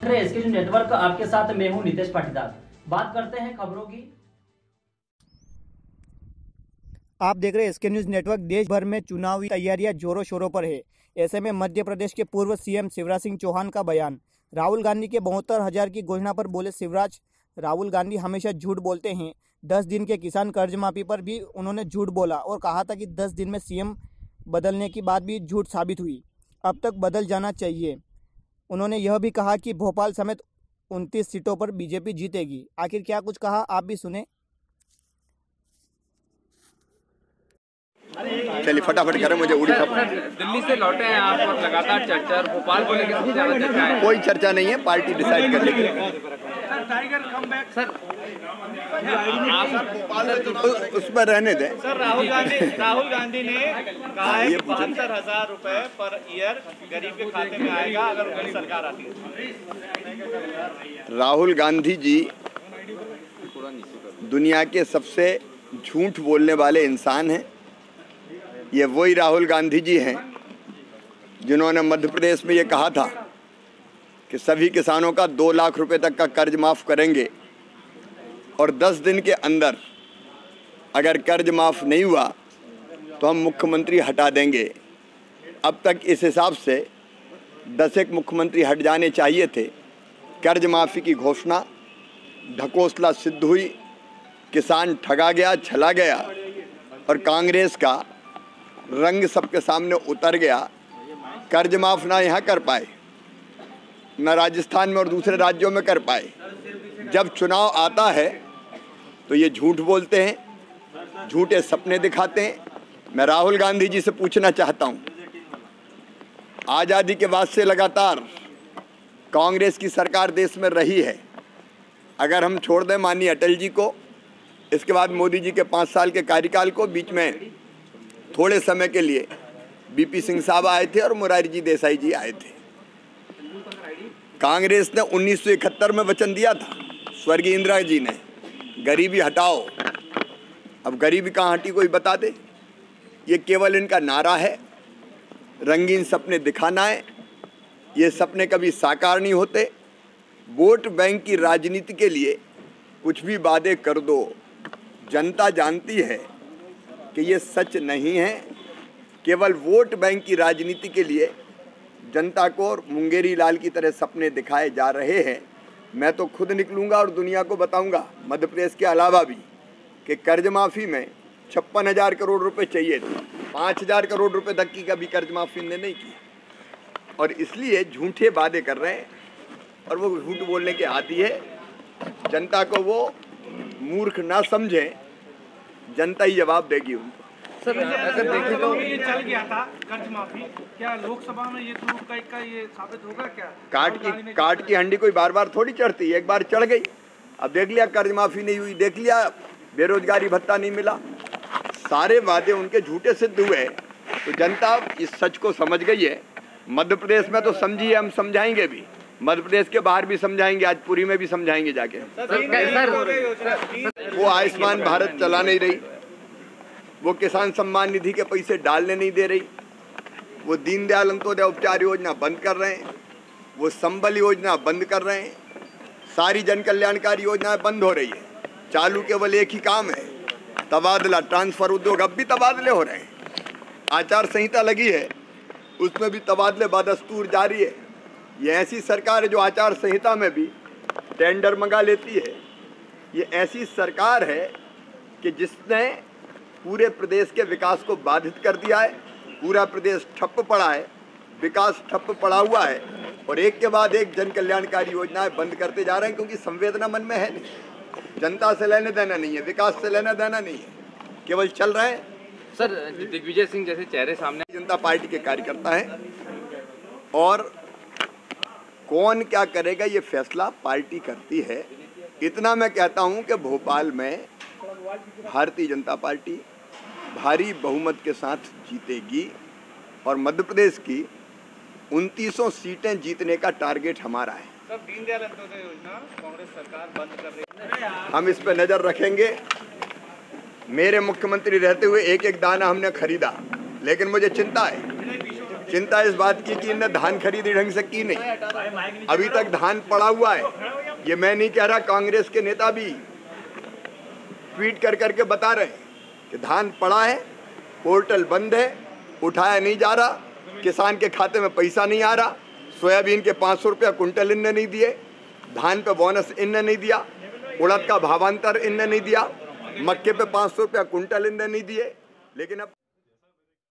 SK network आपके साथ मैं हूं नितेश पाटीदार। बात करते हैं खबरों की। आप देख रहे हैं एसके न्यूज़ नेटवर्क। देश भर में चुनावी तैयारियां जोरों शोरों पर है। ऐसे में मध्य प्रदेश के पूर्व सीएम शिवराज सिंह चौहान का बयान। राहुल गांधी के 72,000 की घोषणा पर बोले शिवराज, राहुल गांधी हमेशा झूठ बोलते हैं। 10 दिन के किसान कर्ज माफी पर भी उन्होंने झूठ बोला और कहा था कि 10 दिन में सीएम बदलने की बात भी झूठ साबित हुई। अब तक बदल जाना चाहिए। उन्होंने यह भी कहा कि भोपाल समेत 29 सीटों पर बीजेपी जीतेगी। आखिर क्या कुछ कहा, आप भी सुने। चलिए फटाफट करें, मुझे उड़ीसा। दिल्ली से लौटे हैं आप और लगातार चर्चा, भोपाल को लेकर सबसे ज्यादा चर्चा है। कोई चर्चा नहीं है, पार्टी डिसाइड कर लेगी। सर उस पर रहने दें। सर राहुल गांधी ने कहा है कि 72,000 रुपए पर ईयर गरीब के खाते में आएगा अगर उनकी सरकार आती है। राहुल गांधी जी दुनिया के सबसे झूठ बोलने वाले इंसान हैं। ये वही राहुल गांधी जी हैं जिन्होंने मध्य प्रदेश में ये कहा था कि सभी किसानों का 2 लाख रुपए तक का कर्ज माफ़ करेंगे और 10 दिन के अंदर अगर कर्ज माफ़ नहीं हुआ तो हम मुख्यमंत्री हटा देंगे। अब तक इस हिसाब से 10 एक मुख्यमंत्री हट जाने चाहिए थे। कर्ज माफ़ी की घोषणा ढकोसला सिद्ध हुई, किसान ठगा गया, छला गया और कांग्रेस का रंग सबके सामने उतर गया। कर्ज माफ़ ना यहाँ कर पाए, न राजस्थान में और दूसरे राज्यों में कर पाए। जब चुनाव आता है तो ये झूठ बोलते हैं, झूठे सपने दिखाते हैं। मैं राहुल गांधी जी से पूछना चाहता हूँ, आज़ादी के बाद से लगातार कांग्रेस की सरकार देश में रही है। अगर हम छोड़ दें माननीय अटल जी को, इसके बाद मोदी जी के 5 साल के कार्यकाल को, बीच में थोड़े समय के लिए बीपी सिंह साहब आए थे और मोरारजी जी देसाई जी आए थे। कांग्रेस ने 1971 में वचन दिया था, स्वर्गीय इंदिरा जी ने, गरीबी हटाओ। अब गरीबी कहाँ हटी कोई बता दे। ये केवल इनका नारा है, रंगीन सपने दिखाना है। ये सपने कभी साकार नहीं होते। वोट बैंक की राजनीति के लिए कुछ भी वादे कर दो, जनता जानती है कि ये सच नहीं है। केवल वोट बैंक की राजनीति के लिए जनता को और मुंगेरी लाल की तरह सपने दिखाए जा रहे हैं। मैं तो खुद निकलूंगा और दुनिया को बताऊंगा, मध्य प्रदेश के अलावा भी, कि कर्ज माफ़ी में 56,000 करोड़ रुपए चाहिए थे। 5,000 करोड़ रुपए तक की कभी कर्ज माफ़ी ने नहीं की और इसलिए झूठे वादे कर रहे हैं और वो झूठ बोलने के आदी है। जनता को वो मूर्ख ना समझें, जनता ही जवाब देगी उनको। सर अगर देखें तो ये चल गया था कर्ज माफी, क्या लोकसभा में ये तुरुप का ये साबित होगा क्या? काट की हंडी कोई बार बार थोड़ी चढ़ती है, एक बार चढ़ गई। अब देख लिया कर्ज माफी नहीं हुई, देख लिया बेरोजगारी भत्ता नहीं मिला, सारे वादे उनके झूठे सिद्ध हुए। तो जनता इस सच को समझ गई है। मध्य प्रदेश में तो समझिए, हम समझाएंगे भी, मध्य प्रदेश के बाहर भी समझाएंगे, आज पुरी में भी समझाएंगे जाके। वो आयुष्मान भारत चला नहीं रही, वो किसान सम्मान निधि के पैसे डालने नहीं दे रही, वो दीनदयाल अंत्योदय उपचार योजना बंद कर रहे हैं, वो संबल योजना बंद कर रहे हैं, सारी जन कल्याणकारी योजनाएं बंद हो रही है। चालू केवल एक ही काम है, तबादला, ट्रांसफर उद्योग। अब भी तबादले हो रहे हैं, आचार संहिता लगी है, उसमें भी तबादले बदस्तूर जारी है। ये ऐसी सरकार है जो आचार संहिता में भी टेंडर मंगा लेती है। ये ऐसी सरकार है कि जिसने पूरे प्रदेश के विकास को बाधित कर दिया है। पूरा प्रदेश ठप्प पड़ा है, विकास ठप्प पड़ा हुआ है और एक के बाद एक जन कल्याणकारी योजनाएं बंद करते जा रहे हैं, क्योंकि संवेदना मन में है नहीं। जनता से लेना देना नहीं है, विकास से लेना देना नहीं है, केवल चल रहे हैं। सर दिग्विजय सिंह जैसे चेहरे सामने, जनता पार्टी के कार्यकर्ता हैं और कौन क्या करेगा ये फैसला पार्टी करती है। इतना मैं कहता हूं कि भोपाल में भारतीय जनता पार्टी भारी बहुमत के साथ जीतेगी और मध्य प्रदेश की 2900 सीटें जीतने का टारगेट हमारा है। सर दीनदयाल अंत्योदय योजना कांग्रेस सरकार बंद कर रही है, हम इस पर नज़र रखेंगे। मेरे मुख्यमंत्री रहते हुए एक एक दाना हमने खरीदा, लेकिन मुझे चिंता है चिंता इस बात की कि इनने धान खरीदी ढंग से की नहीं, अभी तक धान पड़ा हुआ है। ये मैं नहीं कह रहा, कांग्रेस के नेता भी ट्वीट कर करके बता रहे हैं कि धान पड़ा है, पोर्टल बंद है, उठाया नहीं जा रहा, किसान के खाते में पैसा नहीं आ रहा। सोयाबीन के 500 रुपया कुंटल इनने नहीं दिए, धान पे बोनस इनने नहीं दिया, उड़द का भावांतर इनने नहीं दिया, मक्के पे 500 रुपया कुंटल इनने नहीं दिए। लेकिन अब